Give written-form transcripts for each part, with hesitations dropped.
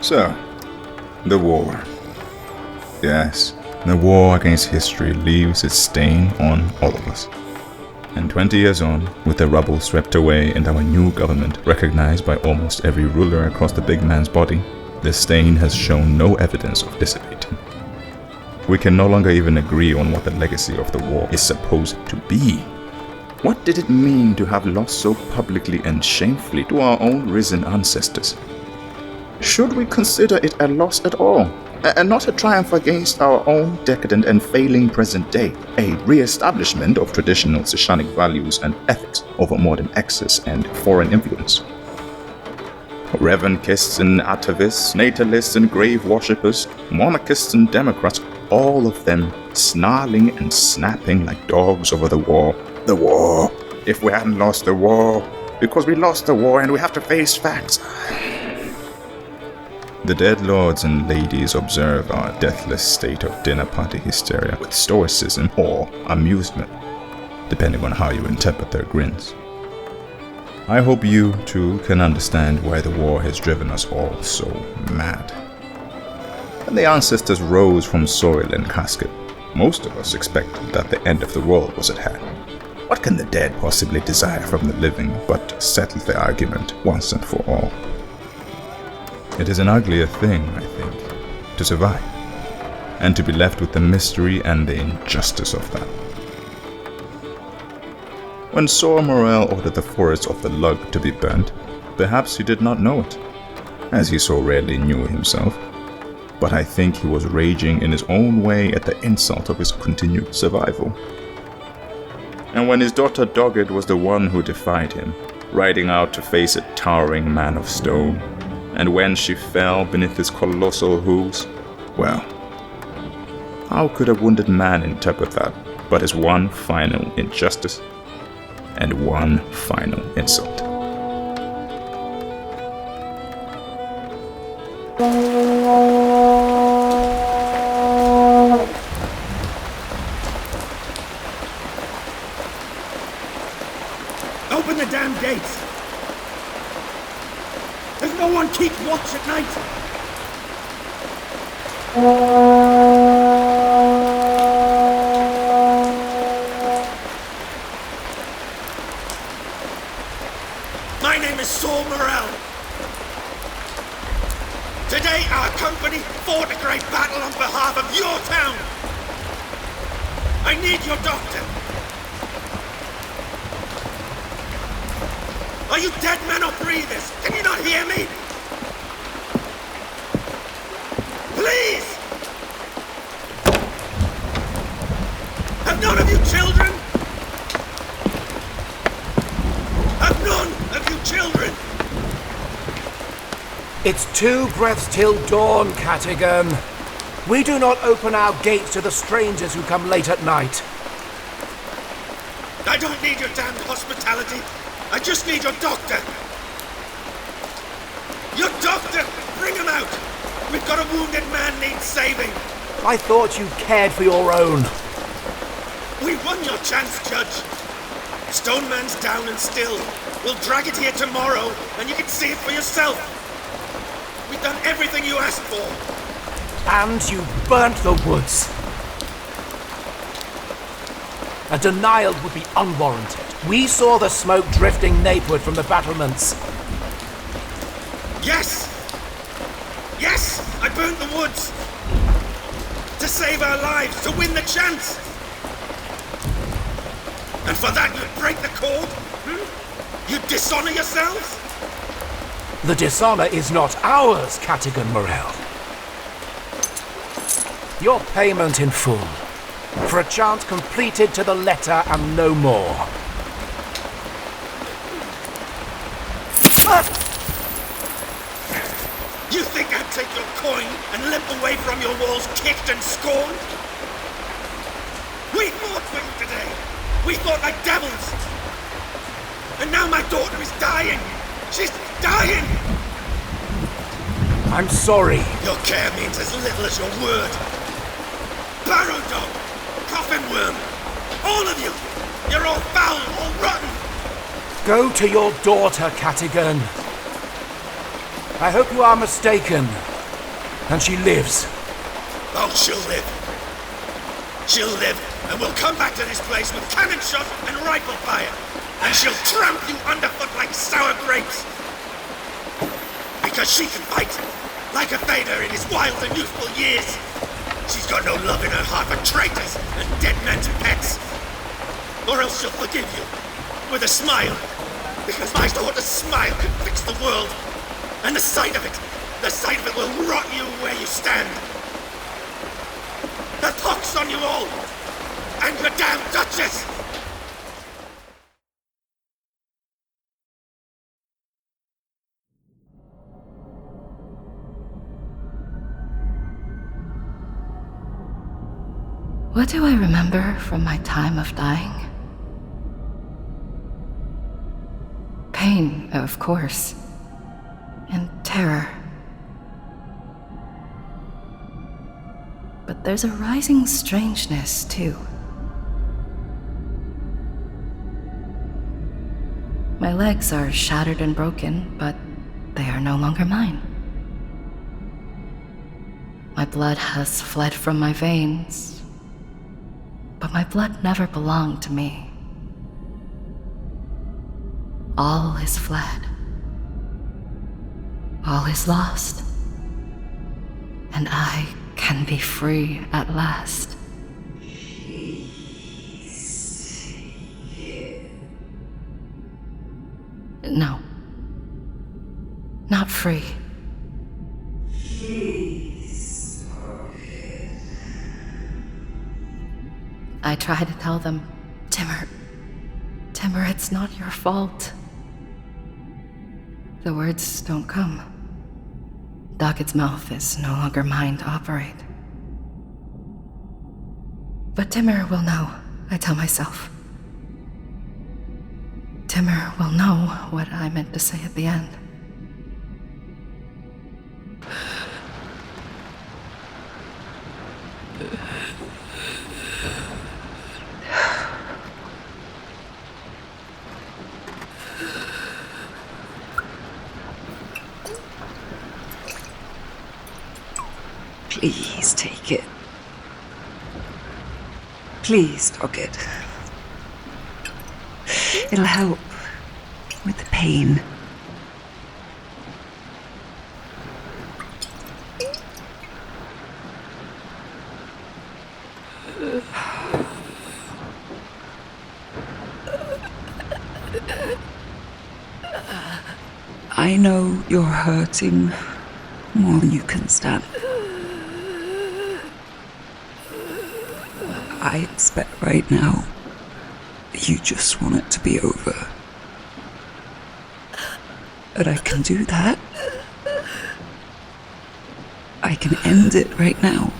So, the war. Yes, the war against history leaves its stain on all of us. And 20 years on, with the rubble swept away and our new government recognized by almost every ruler across the big man's body, the stain has shown no evidence of dissipating. We can no longer even agree on what the legacy of the war is supposed to be. What did it mean to have lost so publicly and shamefully to our own risen ancestors? Should we consider it a loss at all, and not a triumph against our own decadent and failing present day, a re-establishment of traditional Sishanic values and ethics over modern excess and foreign influence? Reverentists and atavists, natalists and grave worshippers, monarchists and democrats, all of them snarling and snapping like dogs over the war. The war! If we hadn't lost the war, because we lost the war and we have to face facts. The dead lords and ladies observe our deathless state of dinner party hysteria with stoicism or amusement, depending on how you interpret their grins. I hope you, too, can understand why the war has driven us all so mad. When the ancestors rose from soil and casket, most of us expected that the end of the world was at hand. What can the dead possibly desire from the living but settle the argument once and for all? It is an uglier thing, I think, to survive, and to be left with the mystery and the injustice of that. When Zoe Morel ordered the forests of the Lug to be burnt, perhaps he did not know it, as he so rarely knew himself, but I think he was raging in his own way at the insult of his continued survival. And when his daughter Dogged was the one who defied him, riding out to face a towering man of stone, and when she fell beneath his colossal hooves, well, how could a wounded man interpret that but as one final injustice and one final insult? Open the damn gates! There's no one keeps watch at night! My name is Zoe Morel. Today our company fought a great battle on behalf of your town. I need your doctor. Are you dead men or breathers? Can you not hear me? Please! Have none of you children? Have none of you children? It's 2 breaths till dawn, Catigan. We do not open our gates to the strangers who come late at night. I don't need your damned hospitality. I just need your doctor. Your doctor! Bring him out! We've got a wounded man needs saving. I thought you cared for your own. We won your chance, Judge. Stone Man's down and still. We'll drag it here tomorrow, and you can see it for yourself. We've done everything you asked for. And you burnt the woods. A denial would be unwarranted. We saw the smoke drifting napeward from the battlements. Yes! Yes! I burnt the woods! To save our lives, to win the chance! And for that you'd break the cord? You'd dishonor yourselves? The dishonor is not ours, Catigan Morel. Your payment in full. For a chant completed to the letter and no more. You think I'd take your coin and limp away from your walls kicked and scorned? We fought for you today. We fought like devils. And now my daughter is dying. She's dying. I'm sorry. Your care means as little as your word. Barrow dog, coffin worm, all of you. You're all foul, all rotten. Go to your daughter, Catigan. I hope you are mistaken. and she lives. Oh, she'll live. She'll live, and we'll come back to this place with cannon shot and rifle fire. And she'll tramp you underfoot like sour grapes. Because she can fight, like a Vader in his wild and youthful years. She's got no love in her heart for traitors and dead men's pets. Or else she'll forgive you, with a smile. Because my daughter's smile can fix the world. And the sight of it will rot you where you stand. The pox on you all! And your damn Duchess! What do I remember from my time of dying? Pain, of course. And terror. But there's a rising strangeness, too. My legs are shattered and broken, but they are no longer mine. My blood has fled from my veins, but my blood never belonged to me. All is fled. All is lost. And I can be free at last. No. Not free. I try to tell them, Timur, it's not your fault. The words don't come. Dogged's mouth is no longer mine to operate. But Timur will know, I tell myself. Timur will know what I meant to say at the end. Please take it. Please, Dogged. It'll help with the pain. I know you're hurting more than you can stand. I expect right now that you just want it to be over. But I can do that. I can end it right now.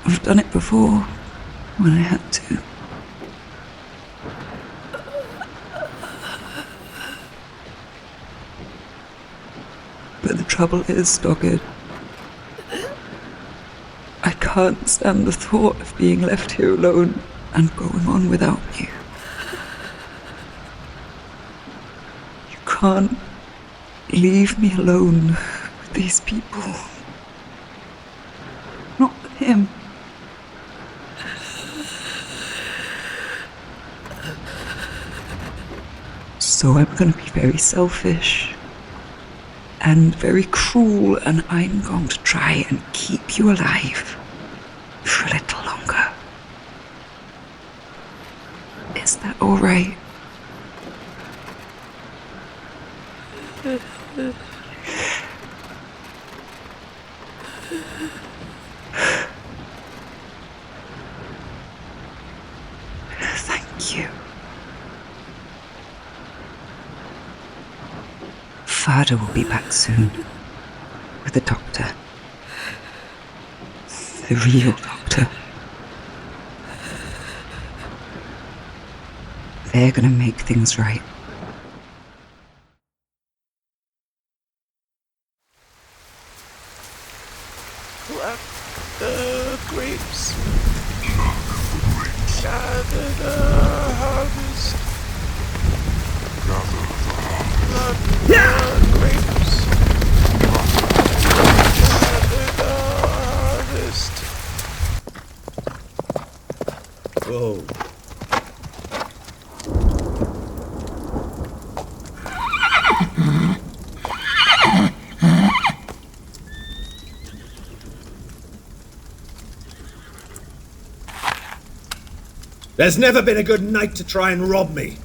I've done it before, when I had to. But the trouble is, Dogged, I can't stand the thought of being left here alone and going on without you. You can't leave me alone with these people. Not with him. So I'm going to be very selfish and very cruel, and I'm going to try and keep you alive for a little longer. Is that all right? Thank you. Father will be back soon with the doctor. The real doctor. They're gonna make things right. Pluck the grapes. Gather the harvest. Pluck the grapes. go. There's never been a good night to try and rob me.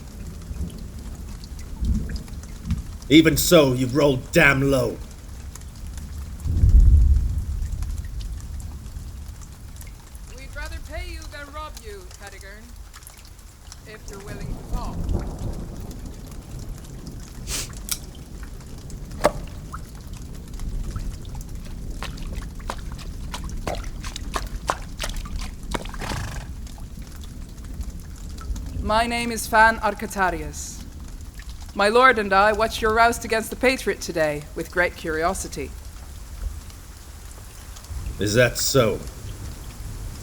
Even so, you've rolled damn low. We'd rather pay you than rob you, Catigern. If you're willing to talk. My name is Fann Arkhetarias. My lord and I watched your roust against the Patriot today with great curiosity. Is that so?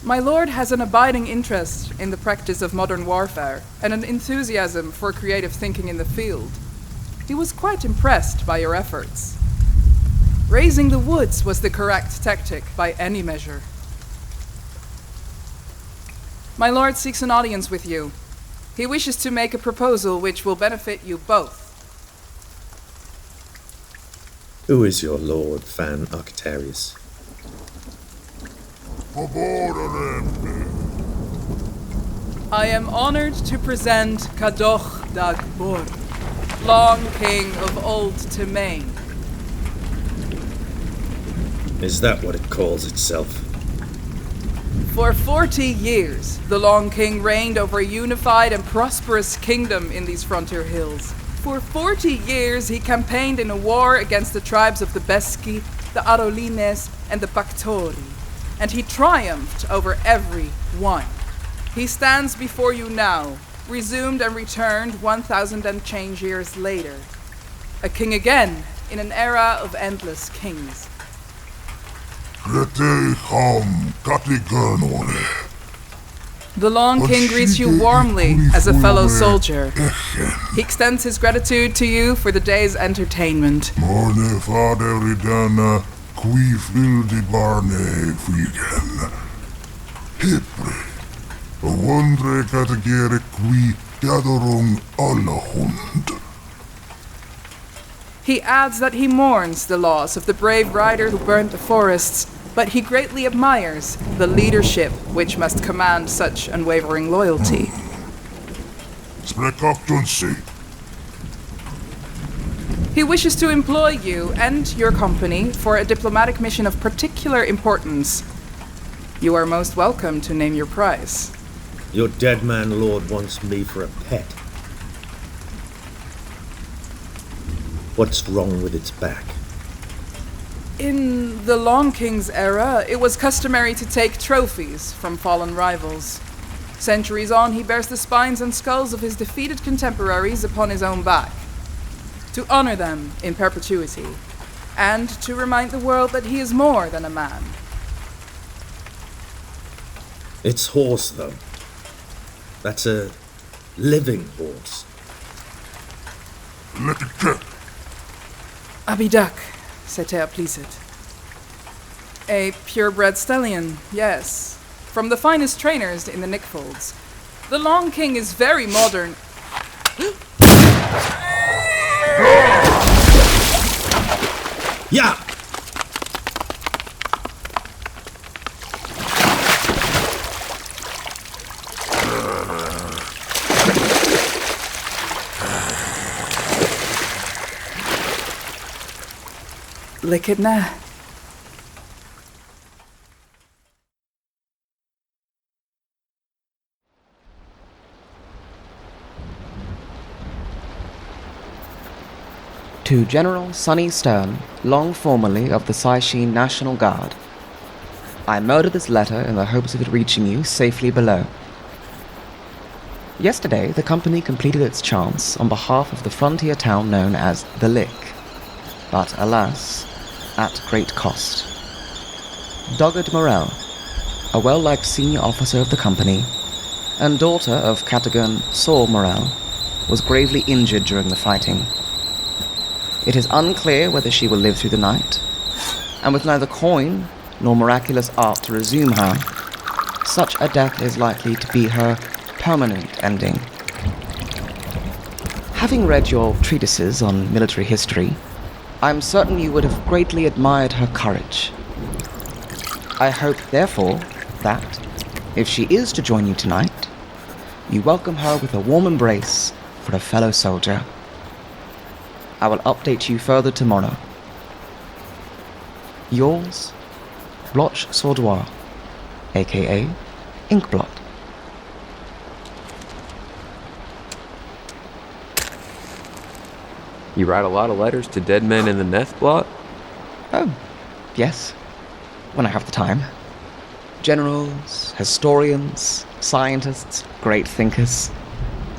My lord has an abiding interest in the practice of modern warfare and an enthusiasm for creative thinking in the field. He was quite impressed by your efforts. Raising the woods was the correct tactic by any measure. My lord seeks an audience with you. He wishes to make a proposal which will benefit you both. Who is your lord, Fann Arkhetarias? I am honored to present Dogged Morel, Long King of Old Timain. Is that what it calls itself? For 40 years, the Long King reigned over a unified and prosperous kingdom in these frontier hills. For 40 years, he campaigned in a war against the tribes of the Beski, the Arolines, and the Baktori, and he triumphed over every one. He stands before you now, resumed and returned 1,000 and change years later. A king again, in an era of endless kings. The Long King greets you warmly as a fellow soldier. He extends his gratitude to you for the day's entertainment. He adds that he mourns the loss of the brave rider who burned the forests, but he greatly admires the leadership which must command such unwavering loyalty. He wishes to employ you and your company for a diplomatic mission of particular importance. You are most welcome to name your price. Your dead man lord wants me for a pet. What's wrong with its back? In the Long King's era, it was customary to take trophies from fallen rivals. Centuries on, he bears the spines and skulls of his defeated contemporaries upon his own back, to honor them in perpetuity, and to remind the world that he is more than a man. Its horse, though. That's a living horse. Abidak, c'était implicit. A purebred stallion, yes. From the finest trainers in the Nickfolds. The Long King is very modern. Yeah! Likidna. To General Sonny Stern, long formerly of the Saishin National Guard. I murdered this letter in the hopes of it reaching you safely below. Yesterday, the company completed its chants on behalf of the frontier town known as The Lick, but alas, at great cost. Dogged Morel, a well-liked senior officer of the company, and daughter of Catigern Saul Morel, was gravely injured during the fighting. It is unclear whether she will live through the night, and with neither coin nor miraculous art to resume her, such a death is likely to be her permanent ending. Having read your treatises on military history, I'm certain you would have greatly admired her courage. I hope, therefore, that, if she is to join you tonight, you welcome her with a warm embrace for a fellow soldier. I will update you further tomorrow. Yours, Bloch Sordois, aka Inkblot. You write a lot of letters to dead men in the Nethblot? Oh, yes, when I have the time. Generals, historians, scientists, great thinkers.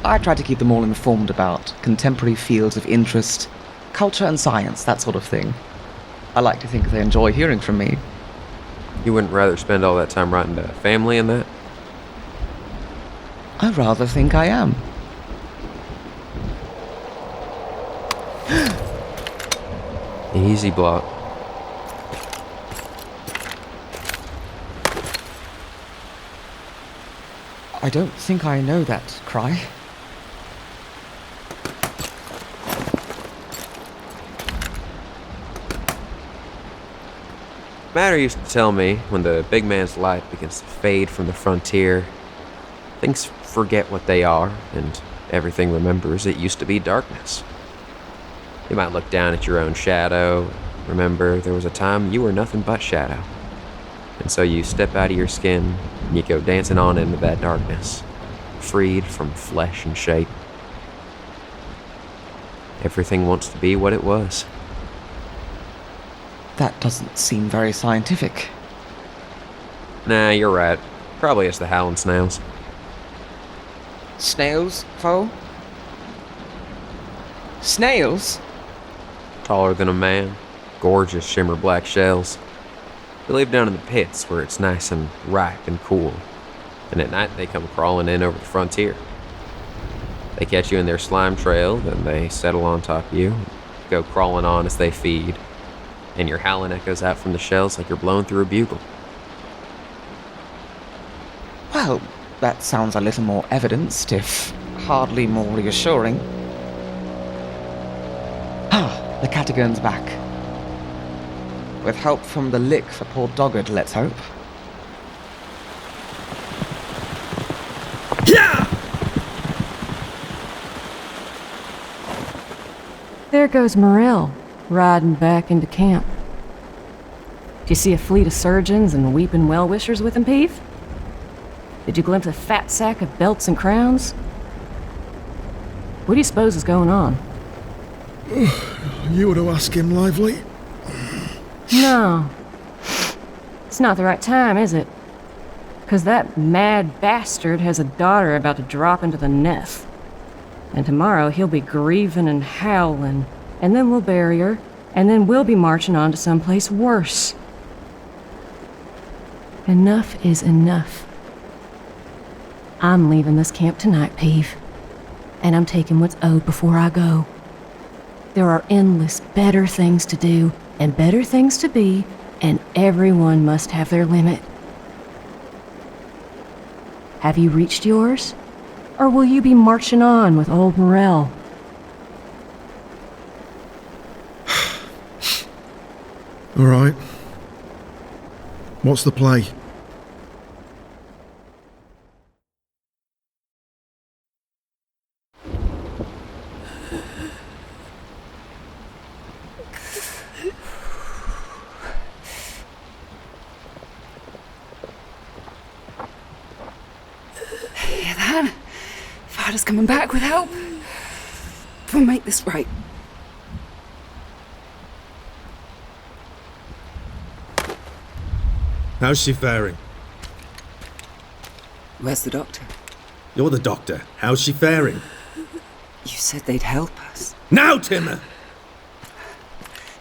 I try to keep them all informed about contemporary fields of interest, culture and science, that sort of thing. I like to think they enjoy hearing from me. You wouldn't rather spend all that time writing to family and that? I rather think I am. Easy, Blot. I don't think I know that cry. Matter used to tell me when the big man's light begins to fade from the frontier, things forget what they are, and everything remembers it used to be darkness. You might look down at your own shadow, remember there was a time you were nothing but shadow. And so you step out of your skin, and you go dancing on into that darkness, freed from flesh and shape. Everything wants to be what it was. That doesn't seem very scientific. Nah, you're right. Probably it's the howling snails. Snails, Foal? Snails? Taller than a man, gorgeous shimmer black shells. They live down in the pits where it's nice and ripe and cool. And at night they come crawling in over the frontier. They catch you in their slime trail, then they settle on top of you, go crawling on as they feed. And your howling echoes out from the shells like you're blowing through a bugle. Well, that sounds a little more evidenced, if hardly more reassuring. Ah, the Catagon's back. With help from the lick for poor Dogged, let's hope. Yeah! There goes Morel, riding back into camp. Do you see a fleet of surgeons and weeping well-wishers with him, Peeve? Did you glimpse a fat sack of belts and crowns? What do you suppose is going on? You ought to ask him, Lively. No. It's not the right time, is it? 'Cause that mad bastard has a daughter about to drop into the Neth. And tomorrow he'll be grieving and howling, and then we'll bury her, and then we'll be marching on to someplace worse. Enough is enough. I'm leaving this camp tonight, Peeve. And I'm taking what's owed before I go. There are endless better things to do, and better things to be, and everyone must have their limit. Have you reached yours? Or will you be marching on with old Morel? All right. What's the play? Hear that? Father's coming back with help. We'll make this right. How's she faring? Where's the doctor? You're the doctor. How's she faring? You said they'd help us. Now, Timmer!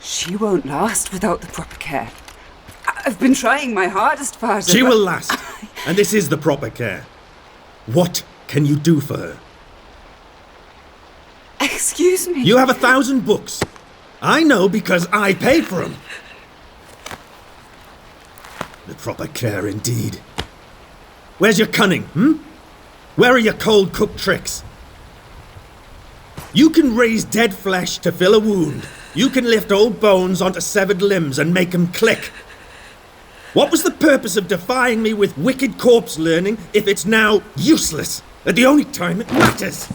She won't last without the proper care. I've been trying my hardest, Father. She will last. And this is the proper care. What can you do for her? Excuse me. You have 1,000 books. I know because I paid for them. The proper care indeed. Where's your cunning, Where are your cold-cooked tricks? You can raise dead flesh to fill a wound. You can lift old bones onto severed limbs and make them click. What was the purpose of defying me with wicked corpse learning if it's now useless at the only time it matters?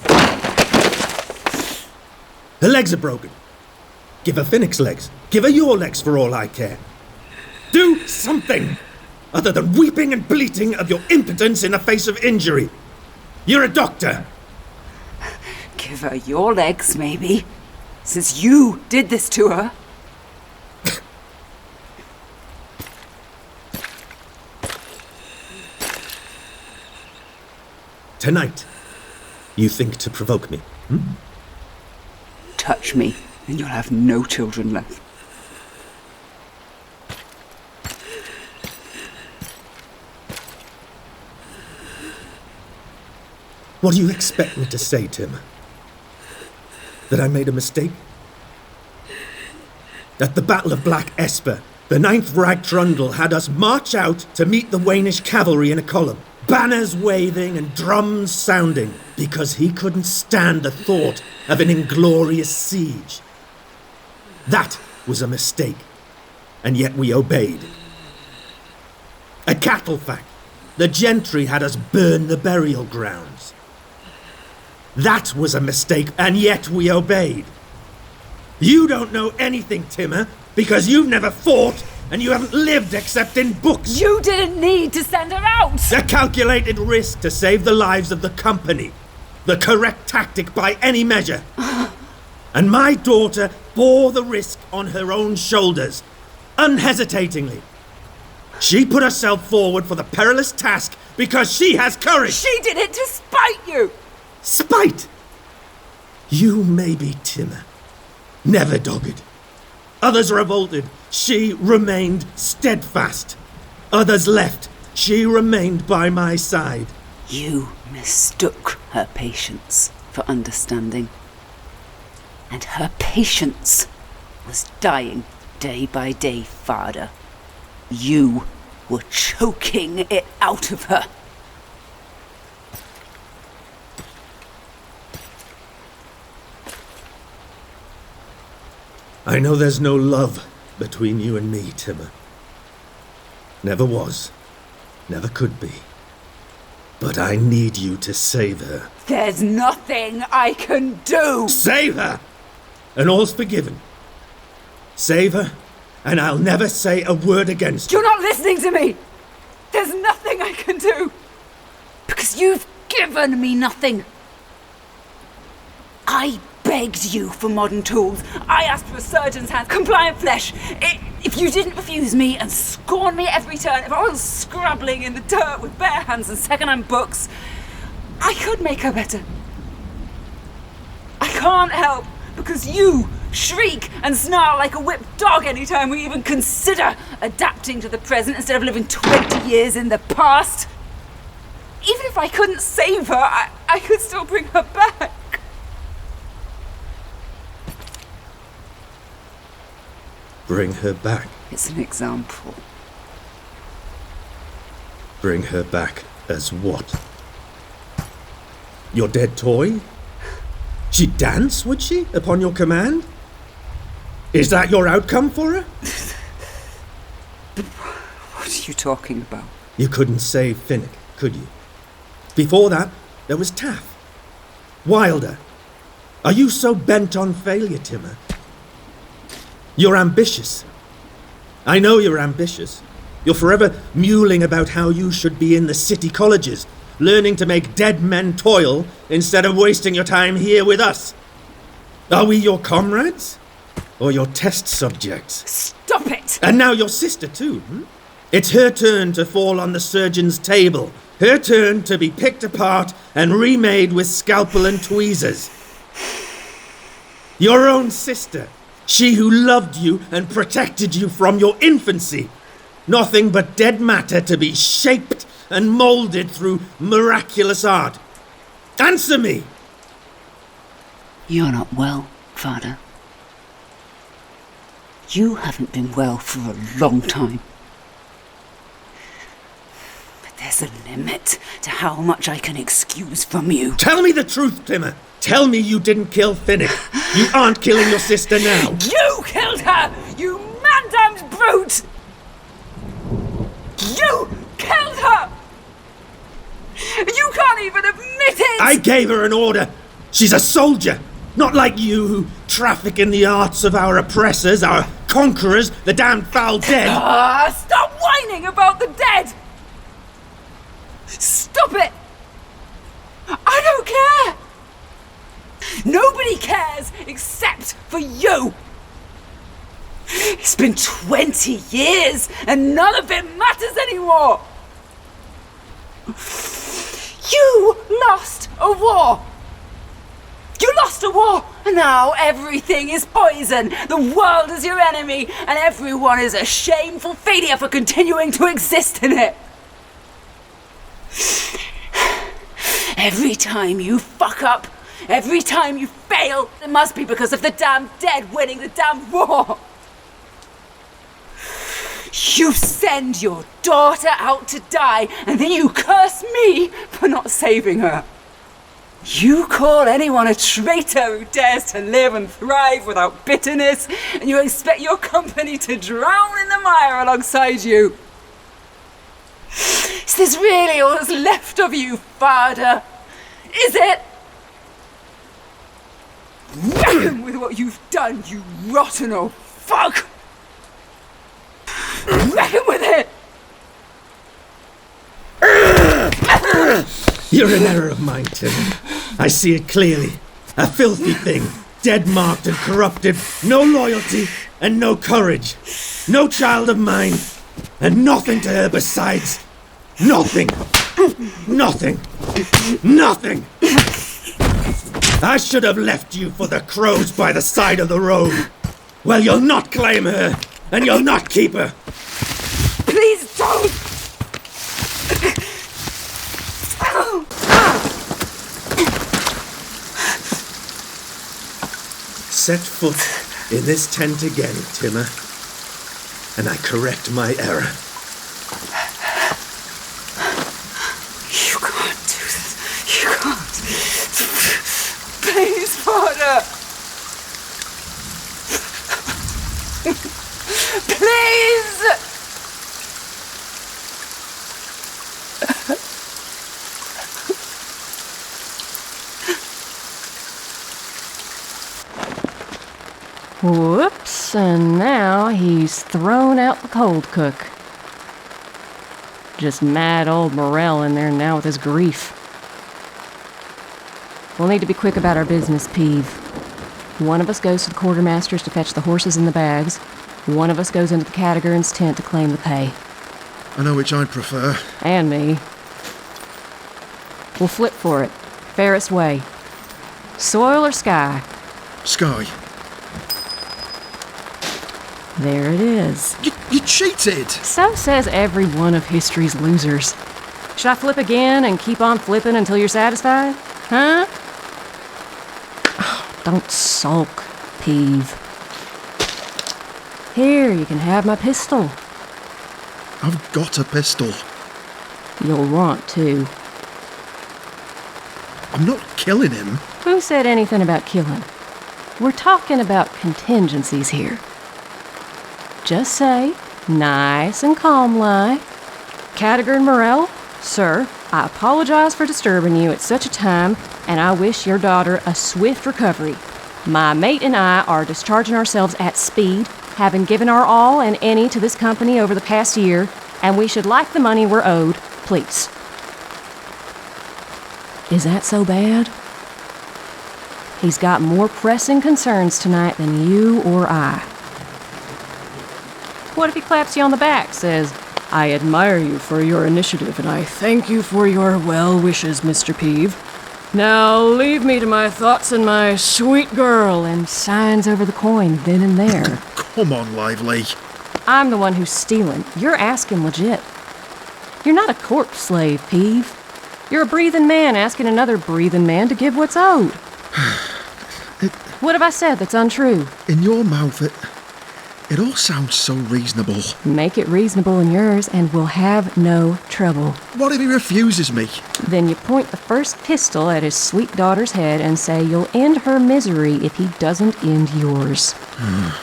Her legs are broken. Give her Phoenix legs. Give her your legs for all I care. Do something other than weeping and bleating of your impotence in the face of injury. You're a doctor. Give her your legs, maybe. Since you did this to her. Tonight, you think to provoke me, Touch me, and you'll have no children left. What do you expect me to say, Tim? That I made a mistake? At the Battle of Black Esper, the 9th Rag Trundle had us march out to meet the Waynish cavalry in a column, banners waving and drums sounding, because he couldn't stand the thought of an inglorious siege. That was a mistake, and yet we obeyed. A cattle fact. The gentry had us burn the burial grounds. That was a mistake, and yet we obeyed. You don't know anything, Timmer, because you've never fought, and you haven't lived except in books. You didn't need to send her out! A calculated risk to save the lives of the company. The correct tactic by any measure. And my daughter bore the risk on her own shoulders, unhesitatingly. She put herself forward for the perilous task because she has courage. She did it to spite you! Spite! You may be Timmer, never dogged. Others revolted, she remained steadfast. Others left, she remained by my side. You mistook her patience for understanding. And her patience was dying day by day, Father. You were choking it out of her. I know there's no love between you and me, Timmer. Never was. Never could be. But I need you to save her. There's nothing I can do! Save her! And all's forgiven. Save her, and I'll never say a word against her. You're not listening to me! There's nothing I can do! Because you've given me nothing! I begged you for modern tools. I asked for a surgeon's hand, compliant flesh. If you didn't refuse me and scorn me at every turn, if I was scrabbling in the dirt with bare hands and second-hand books, I could make her better. I can't help because you shriek and snarl like a whipped dog anytime we even consider adapting to the present instead of living 20 years in the past. Even if I couldn't save her, I could still bring her back. Bring her back. It's an example. Bring her back as what? Your dead toy? She'd dance, would she, upon your command? Is that your outcome for her? What are you talking about? You couldn't save Finnick, could you? Before that, there was Taff. Wilder. Are you so bent on failure, Timmer? You're ambitious. I know you're ambitious. You're forever mewling about how you should be in the city colleges, learning to make dead men toil instead of wasting your time here with us. Are we your comrades? Or your test subjects? Stop it! And now your sister too, It's her turn to fall on the surgeon's table. Her turn to be picked apart and remade with scalpel and tweezers. Your own sister. She who loved you and protected you from your infancy. Nothing but dead matter to be shaped and moulded through miraculous art. Answer me! You're not well, Father. You haven't been well for a long time. But There's a limit to how much I can excuse from you. Tell me the truth, Timmer. Tell me you didn't kill Finnick. You aren't killing your sister now. You killed her, you man-damned brute! You killed her! You can't even admit it! I gave her an order. She's a soldier. Not like you who traffic in the arts of our oppressors, our conquerors, the damned foul dead. Stop whining about the dead! Stop it! I don't care! Nobody cares except for you! It's been 20 years and none of it matters anymore! You lost a war! You lost a war, and now everything is poison. The world is your enemy, and everyone is a shameful failure for continuing to exist in it. Every time you fuck up, every time you fail, it must be because of the damn dead winning the damn war. You send your daughter out to die, and then you curse me for not saving her. You call anyone a traitor who dares to live and thrive without bitterness, and you expect your company to drown in the mire alongside you. Is this really all that's left of you, father? Is it? Reckon with what you've done, you rotten old fuck! Reckon with it! You're an error of mine, Tim. I see it clearly. A filthy thing. Dead-marked and corrupted. No loyalty and no courage. No child of mine. And nothing to her besides. Nothing. Nothing. Nothing. I should have left you for the crows by the side of the road. Well, you'll not claim her. And you'll not keep her. Please don't! Set foot in this tent again, Timmer, and I correct my error. You can't do this. You can't. Please, father. Please! Whoops, and now he's thrown out the cold cook. Just mad old Morel in there now with his grief. We'll need to be quick about our business, Peeve. One of us goes to the quartermaster's to fetch the horses and the bags. One of us goes into the categorin's tent to claim the pay. I know which I'd prefer. And me. We'll flip for it. Fairest way. Soil or sky? Sky. There it is. You cheated! So says every one of history's losers. Should I flip again and keep on flipping until you're satisfied? Huh? Oh, don't sulk, Peeve. Here, you can have my pistol. I've got a pistol. You'll want to. I'm not killing him. Who said anything about killing? We're talking about contingencies here. Just say, nice and calm lie. Categorin Morel, sir, I apologize for disturbing you at such a time, and I wish your daughter a swift recovery. My mate and I are discharging ourselves at speed, having given our all and any to this company over the past year, and we should like the money we're owed, please. Is that so bad? He's got more pressing concerns tonight than you or I. What if he claps you on the back, says, I admire you for your initiative, and I thank you for your well wishes, Mr. Peeve. Now leave me to my thoughts and my sweet girl, and signs over the coin then and there. Come on, Lively. I'm the one who's stealing. You're asking legit. You're not a corpse slave, Peeve. You're a breathing man asking another breathing man to give what's owed. What have I said that's untrue? In your mouth, It all sounds so reasonable. Make it reasonable in yours and we'll have no trouble. What if he refuses me? Then you point the first pistol at his sweet daughter's head and say you'll end her misery if he doesn't end yours.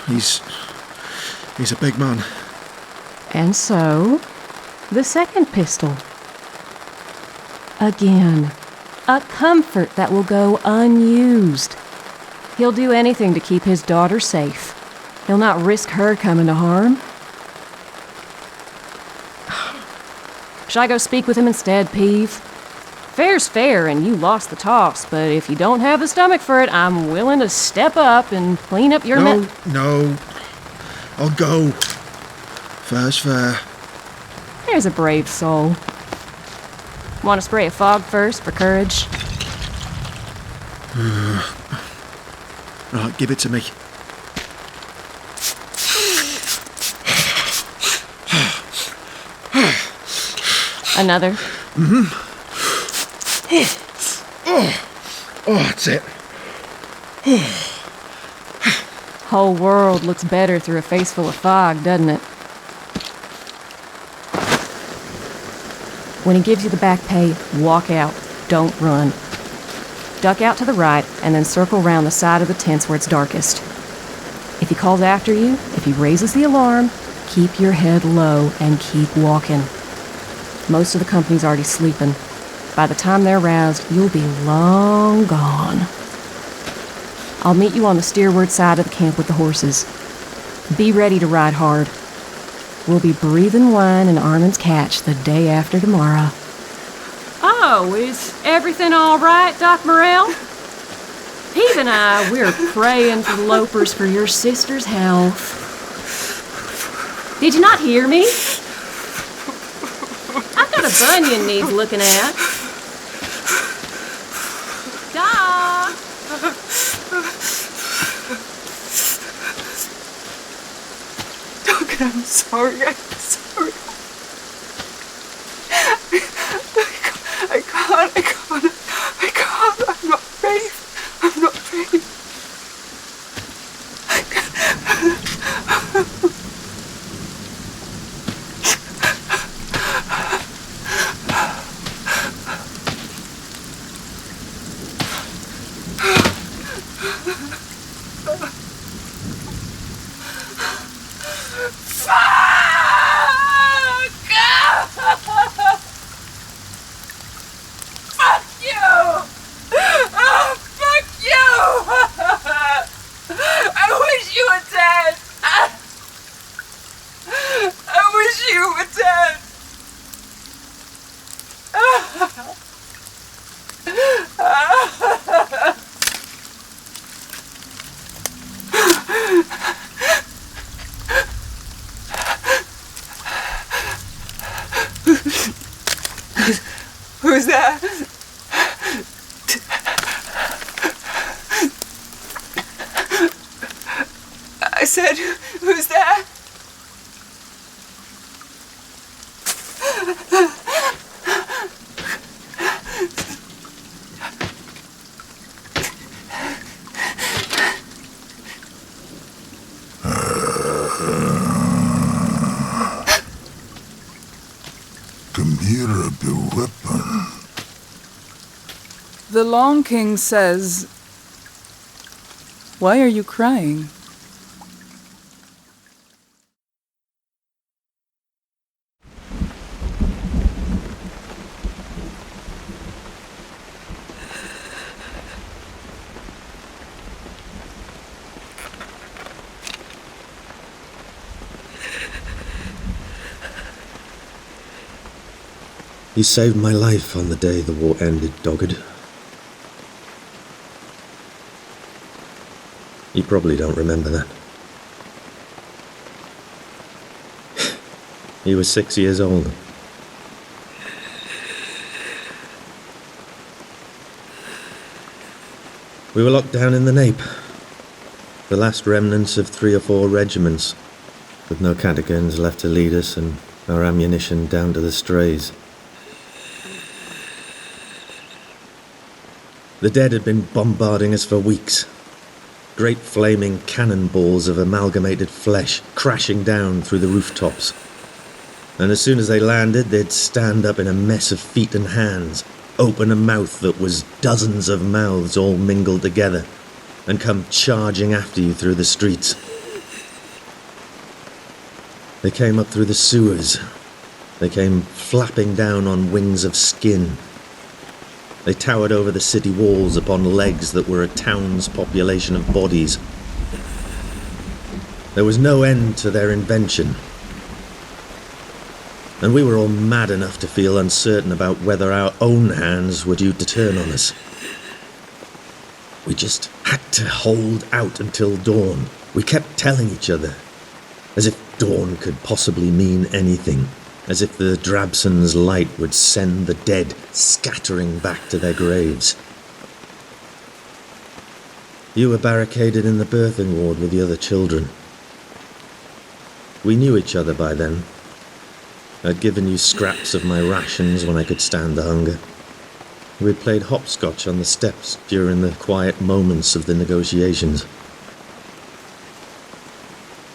He's a big man. And so, the second pistol. Again, a comfort that will go unused. He'll do anything to keep his daughter safe. He'll not risk her coming to harm. Shall I go speak with him instead, Peeve? Fair's fair, and you lost the toss, but if you don't have the stomach for it, I'm willing to step up and clean up your No. I'll go. Fair's fair. There's a brave soul. Want to spray a fog first for courage? Right, give it to me. Another? Oh, that's it. Whole world looks better through a face full of fog, doesn't it? When he gives you the back pay, walk out. Don't run. Duck out to the right, and then circle round the side of the tents where it's darkest. If he calls after you, if he raises the alarm, keep your head low and keep walking. Most of the company's already sleeping. By the time they're roused, you'll be long gone. I'll meet you on the steerward side of the camp with the horses. Be ready to ride hard. We'll be breathing wine in Armin's catch the day after tomorrow. Oh, is everything all right, Doc Morel? Peeve and I, we're praying for the Lopers for your sister's health. Did you not hear me? I've got a bunion needs looking at. Doc! Doc, I'm sorry. I can't. I'm not brave. Who's that? I said, who's that? The Long King says, "Why are you crying?" You saved my life on the day the war ended, Dogged. You probably don't remember that. You were 6 years old. We were locked down in the Nape, the last remnants of 3 or 4 regiments, with no catagans left to lead us and our ammunition down to the strays. The dead had been bombarding us for weeks. great flaming cannonballs of amalgamated flesh crashing down through the rooftops. And as soon as they landed, they'd stand up in a mess of feet and hands, open a mouth that was dozens of mouths all mingled together, and come charging after you through the streets. They came up through the sewers. They came flapping down on wings of skin. They towered over the city walls upon legs that were a town's population of bodies. There was no end to their invention. And we were all mad enough to feel uncertain about whether our own hands were due to turn on us. We just had to hold out until dawn. We kept telling each other, as if dawn could possibly mean anything, as if the Drabson's light would send the dead scattering back to their graves. You were barricaded in the birthing ward with the other children. We knew each other by then. I'd given you scraps of my rations when I could stand the hunger. We'd played hopscotch on the steps during the quiet moments of the negotiations.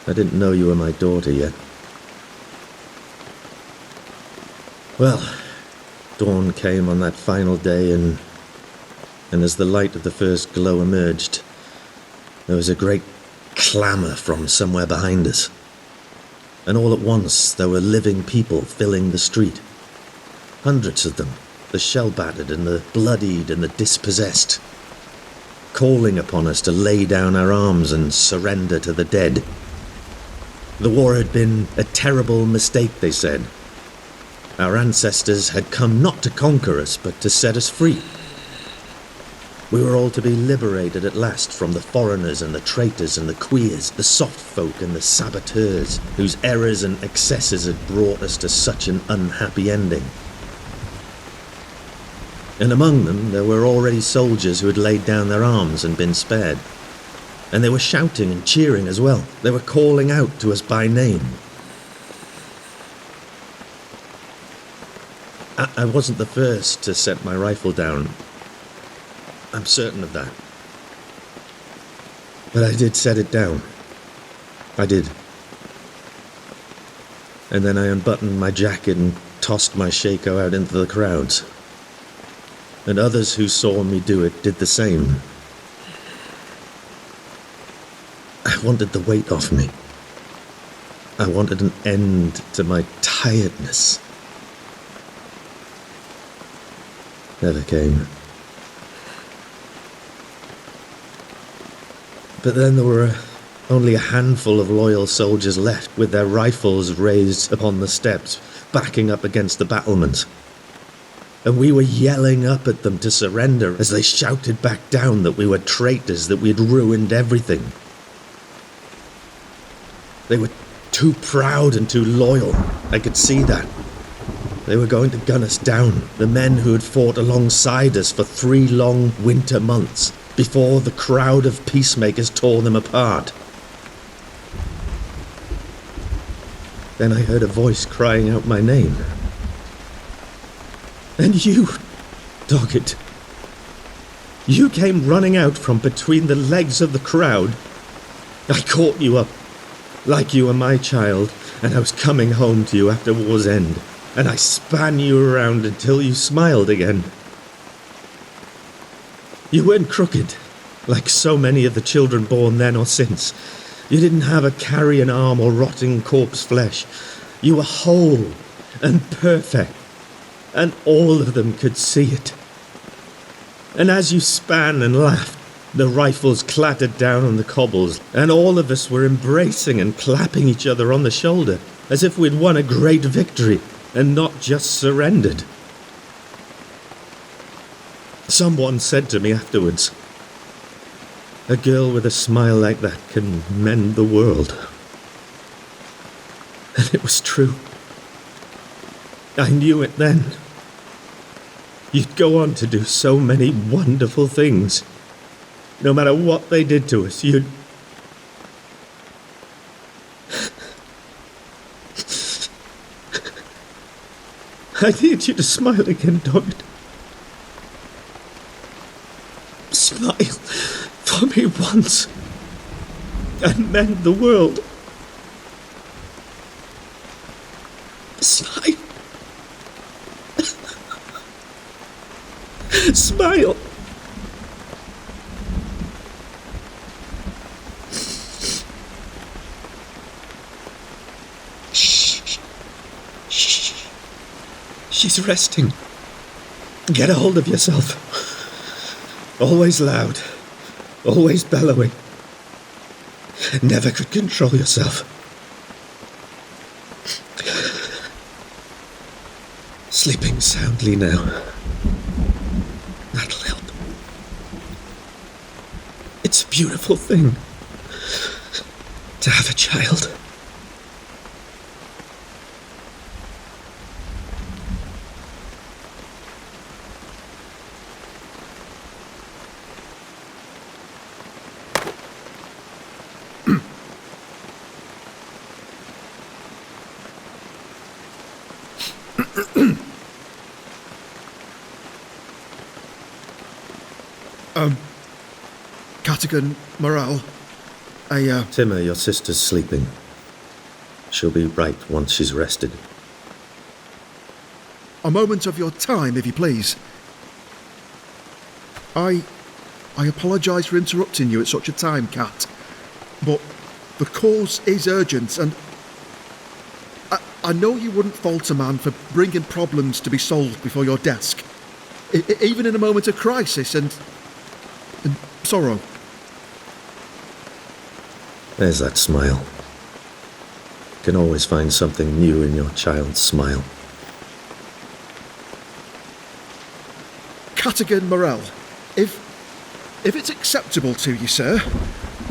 I didn't know you were my daughter yet. Well, dawn came on that final day, and as the light of the first glow emerged, there was a great clamour from somewhere behind us. And all at once there were living people filling the street. Hundreds of them, the shell-battered and the bloodied and the dispossessed, calling upon us to lay down our arms and surrender to the dead. The war had been a terrible mistake, they said. Our ancestors had come not to conquer us, but to set us free. We were all to be liberated at last from the foreigners and the traitors and the queers, the soft folk and the saboteurs, whose errors and excesses had brought us to such an unhappy ending. And among them there were already soldiers who had laid down their arms and been spared. And they were shouting and cheering as well. They were calling out to us by name. I wasn't the first to set my rifle down. I'm certain of that. But I did set it down. I did. And then I unbuttoned my jacket and tossed my shako out into the crowds. And others who saw me do it did the same. I wanted the weight off me. I wanted an end to my tiredness. Never came. But then there were only a handful of loyal soldiers left, with their rifles raised upon the steps, backing up against the battlements. And we were yelling up at them to surrender as they shouted back down that we were traitors, that we'd ruined everything. They were too proud and too loyal. I could see that. They were going to gun us down, the men who had fought alongside us for 3 long winter months, before the crowd of peacemakers tore them apart. Then I heard a voice crying out my name. And you, Dogged, you came running out from between the legs of the crowd. I caught you up, like you were my child, and I was coming home to you after war's end, and I span you around until you smiled again. You weren't crooked, like so many of the children born then or since. You didn't have a carrion arm or rotting corpse flesh. You were whole and perfect, and all of them could see it. And as you span and laughed, the rifles clattered down on the cobbles, and all of us were embracing and clapping each other on the shoulder, as if we'd won a great victory and not just surrendered. Someone said to me afterwards, "A girl with a smile like that can mend the world." And it was true. I knew it then. You'd go on to do so many wonderful things. No matter what they did to us, you'd... I need you to smile again, Dogged. Smile for me once. and mend the world. Smile. Smile. Shh. She's resting. Get a hold of yourself. Always loud. Always bellowing. Never could control yourself. Sleeping soundly now. That'll help. It's a beautiful thing to have a child. Morel, Timmer, your sister's sleeping. She'll be right once she's rested. A moment of your time, if you please. I apologise for interrupting you at such a time, Cat, but the cause is urgent, and I know you wouldn't fault a man for bringing problems to be solved before your desk, even in a moment of crisis and sorrow. There's that smile. Can always find something new in your child's smile. Catigan Morel, if it's acceptable to you, sir,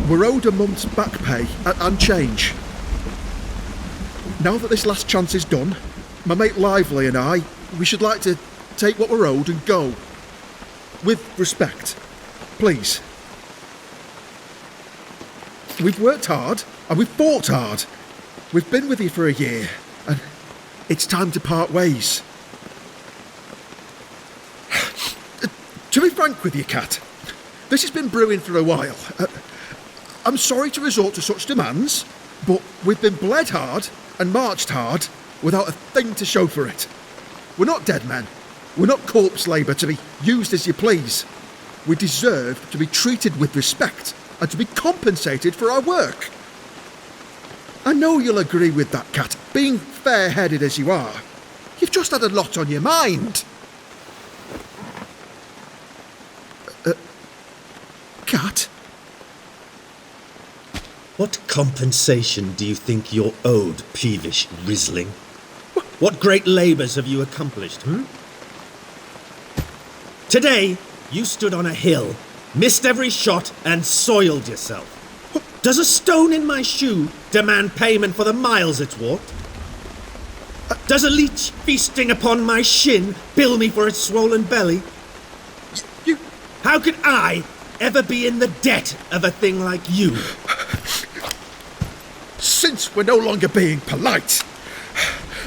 we're owed a month's back pay and change. Now that this last chance is done, my mate Lively and I, we should like to take what we're owed and go. With respect. Please. We've worked hard, and we've fought hard. We've been with you for a year, and it's time to part ways. To be frank with you, Cat, this has been brewing for a while. I'm sorry to resort to such demands, but we've been bled hard and marched hard without a thing to show for it. We're not dead men. We're not corpse labour to be used as you please. We deserve to be treated with respect and to be compensated for our work. I know you'll agree with that, Cat. Being fair-headed as you are, you've just had a lot on your mind. Cat? What compensation do you think you're owed, peevish Riesling? What great labours have you accomplished, Today, you stood on a hill, missed every shot, and soiled yourself. Does a stone in my shoe demand payment for the miles it's walked? Does a leech feasting upon my shin bill me for its swollen belly? How could I ever be in the debt of a thing like you? Since we're no longer being polite,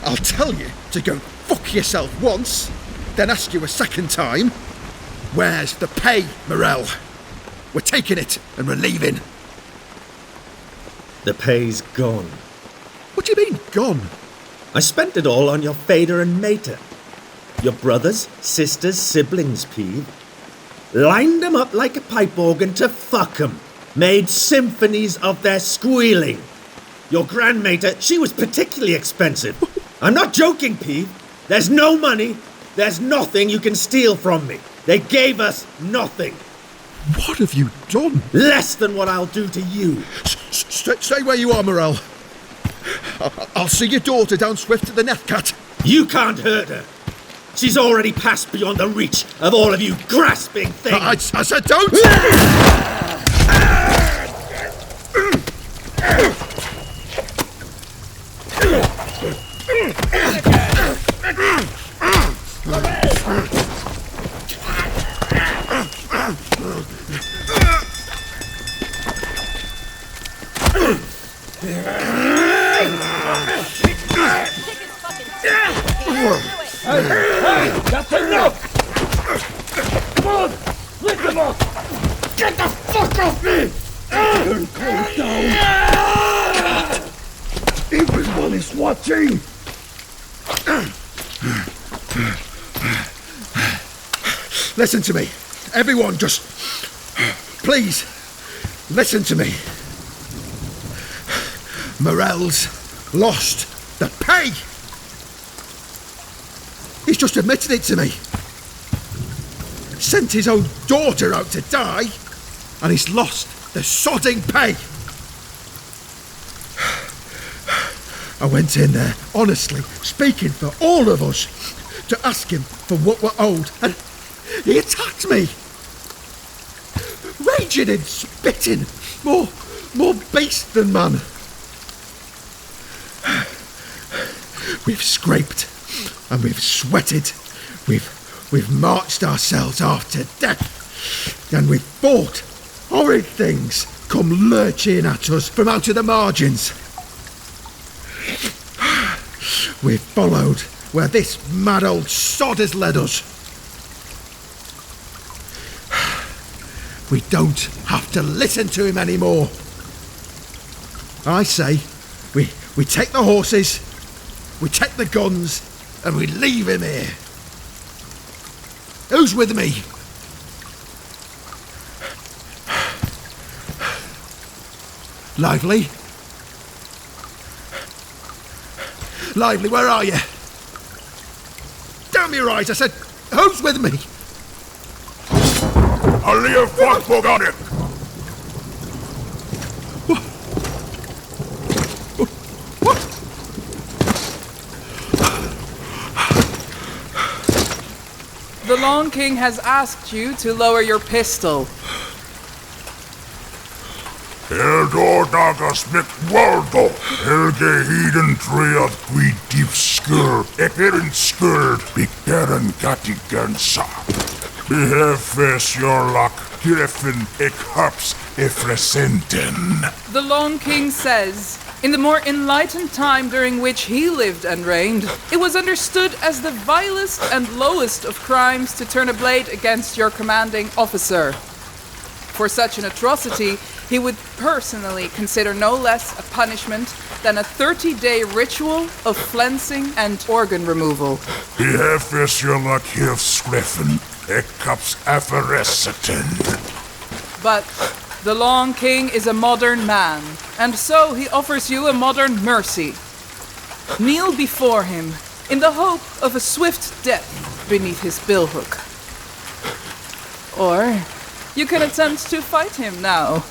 I'll tell you to go fuck yourself once, then ask you a second time. Where's the pay, Morel? We're taking it and we're leaving. The pay's gone. What do you mean, gone? I spent it all on your fader and mater. Your brothers, sisters, siblings, Peeve. Lined them up like a pipe organ to fuck 'em. Made symphonies of their squealing. Your grandmater, she was particularly expensive. I'm not joking, Peeve. There's no money. There's nothing you can steal from me. They gave us nothing. What have you done? Less than what I'll do to you. Stay where you are, Morel. I'll see your daughter down swift to the net, Cat. You can't hurt her. She's already passed beyond the reach of all of you grasping things. I said don't! Hey, that's enough! Come on, lift him up! Get the fuck off me! Calm down. Everyone is watching. Listen to me. Everyone, just... Please, listen to me. Morel's lost the pay. He's just admitted it to me. Sent his own daughter out to die, and he's lost the sodding pay. I went in there, honestly, speaking for all of us, to ask him for what we're owed, and he attacked me. Raging and spitting, more beast than man. We've scraped, and we've sweated, we've marched ourselves after death, and we've fought horrid things come lurching at us from out of the margins. We've followed where this mad old sod has led us. We don't have to listen to him anymore. I say, we take the horses, we take the guns, and we leave him here. Who's with me? Lively? Lively, where are you? Damn your eyes, I said, who's with me? Alia Fotboganic! The Long King has asked you to lower your pistol. Eldor dagas McWaldo, Helge Heden Tread Guidif Skur, Ekerin Skurd, Bikeren Gatigansa. Behefes your luck, Griffin Ekharps Efresenten. The Long King says, in the more enlightened time during which he lived and reigned, it was understood as the vilest and lowest of crimes to turn a blade against your commanding officer. For such an atrocity, he would personally consider no less a punishment than a 30-day ritual of flensing and organ removal. Behefes your luck, Hilfsgriffen, Ekharps Efresenten. But the Long King is a modern man, and so he offers you a modern mercy. Kneel before him, in the hope of a swift death beneath his billhook. Or you can attempt to fight him now.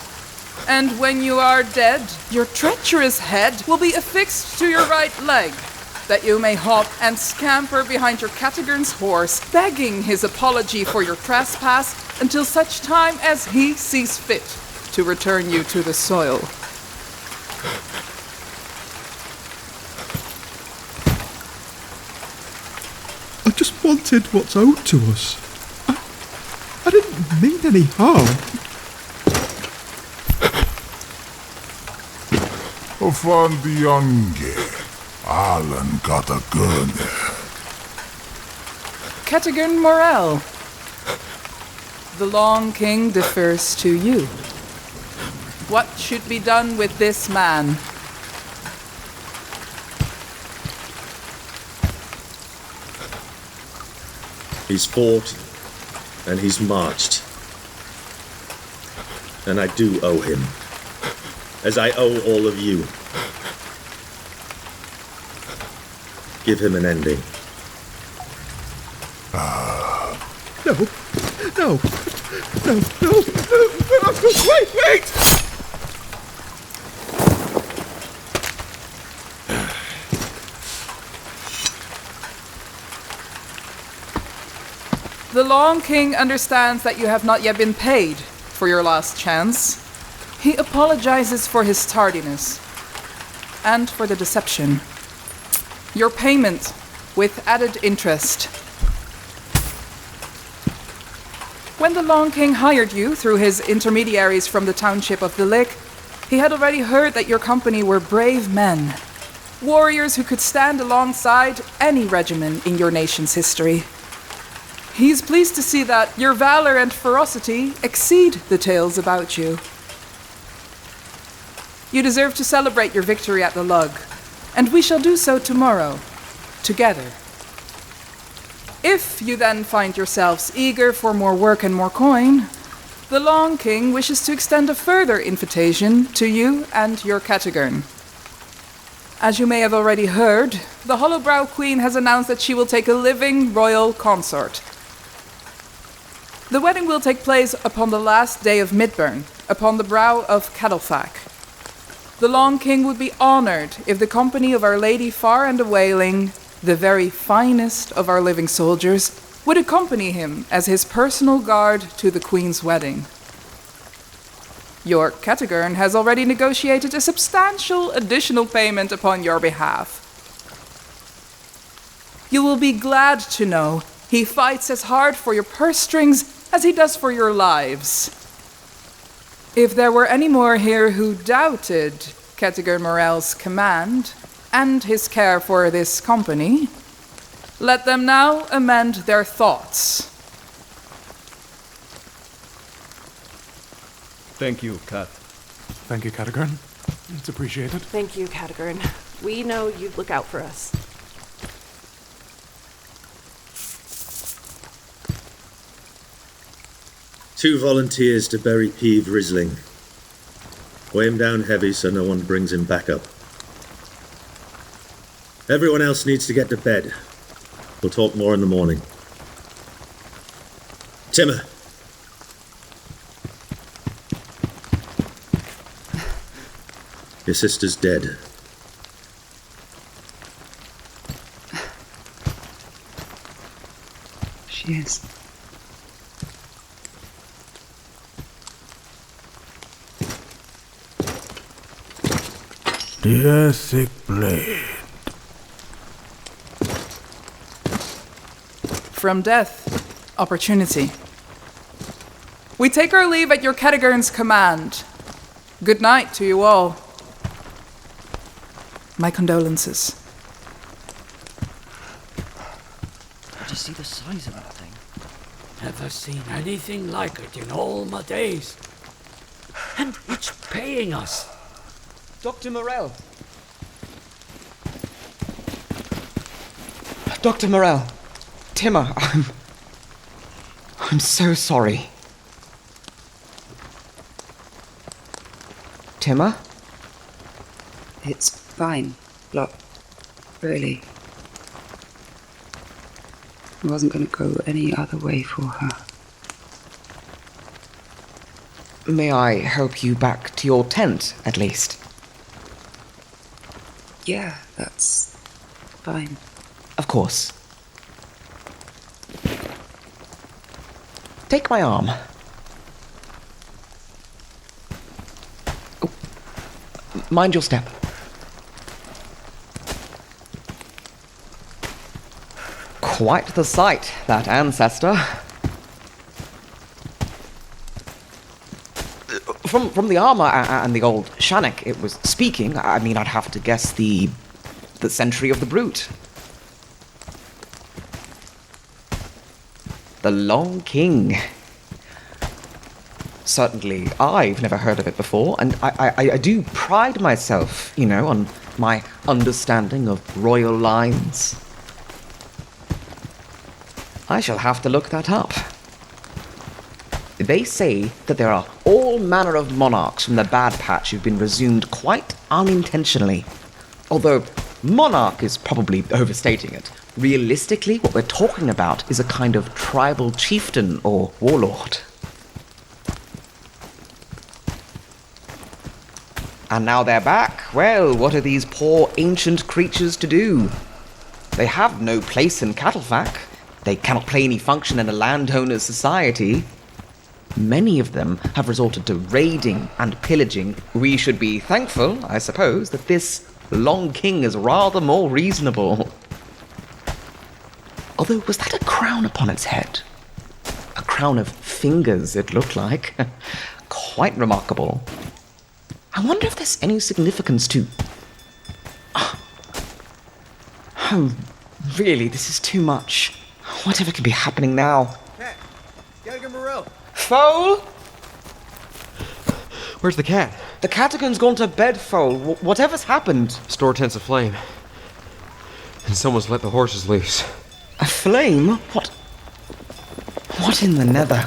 And when you are dead, your treacherous head will be affixed to your right leg, that you may hop and scamper behind your Catigern's horse, begging his apology for your trespass until such time as he sees fit to return you to the soil. I just wanted what's owed to us. I didn't mean any harm. Mbondiya, Alan got a gun. Dogged Morel. The Long King defers to you. What should be done with this man? He's fought, and he's marched. And I do owe him, as I owe all of you. Give him an ending. No. Wait! The Long King understands that you have not yet been paid for your last chance. He apologizes for his tardiness and for the deception. Your payment with added interest. When the Long King hired you through his intermediaries from the township of the Lick, he had already heard that your company were brave men, warriors who could stand alongside any regimen in your nation's history. He's pleased to see that your valor and ferocity exceed the tales about you. You deserve to celebrate your victory at the lug, and we shall do so tomorrow, together. If you then find yourselves eager for more work and more coin, the Long King wishes to extend a further invitation to you and your category. As you may have already heard, the Hollowbrow Queen has announced that she will take a living royal consort. The wedding will take place upon the last day of Midburn, upon the brow of Caddelfach. The Long King would be honored if the company of Our Lady Far and Awailing, the very finest of our living soldiers, would accompany him as his personal guard to the Queen's wedding. Your category has already negotiated a substantial additional payment upon your behalf. You will be glad to know he fights as hard for your purse strings as he does for your lives. If there were any more here who doubted Category Morel's command and his care for this company, let them now amend their thoughts. Thank you, Kat. Thank you, Category. It's appreciated. Thank you, Category. We know you'd look out for us. Two volunteers to bury Peeve Riesling. Weigh him down heavy so no one brings him back up. Everyone else needs to get to bed. We'll talk more in the morning. Timmer. Your sister's dead. She is. Dear thick blade. From death, opportunity. We take our leave at your category's command. Good night to you all. My condolences. Did you see the size of that thing? Never seen anything like it in all my days. And it's paying us. Dr. Morel. Dr. Morel. Timmer, I'm so sorry. Timmer? It's fine, Blot. Really. I wasn't going to go any other way for her. May I help you back to your tent, at least? Yeah, that's fine. Of course. Take my arm. Oh, mind your step. Quite the sight, that ancestor. From the armor and the old Shannock it was speaking, I mean, I'd have to guess the Century of the Brute. The Long King. Certainly, I've never heard of it before, and I do pride myself, on my understanding of royal lines. I shall have to look that up. They say that there are all manner of monarchs from the Bad Patch who've been resumed quite unintentionally. Although monarch is probably overstating it. Realistically, what we're talking about is a kind of tribal chieftain or warlord. And now they're back. Well, what are these poor ancient creatures to do? They have no place in Caddelfach. They cannot play any function in a landowner's society. Many of them have resorted to raiding and pillaging. We should be thankful, I suppose, that this Long King is rather more reasonable. Although, was that a crown upon its head? A crown of fingers, it looked like. Quite remarkable. I wonder if there's any significance to... Oh, really, this is too much. Whatever could be happening now? Cat! Dogged Morel! Foal? Where's the cat? The Catagon's gone to bed, Foal. Whatever's happened. Store tent's aflame. And someone's let the horses loose. A flame? What in the nether?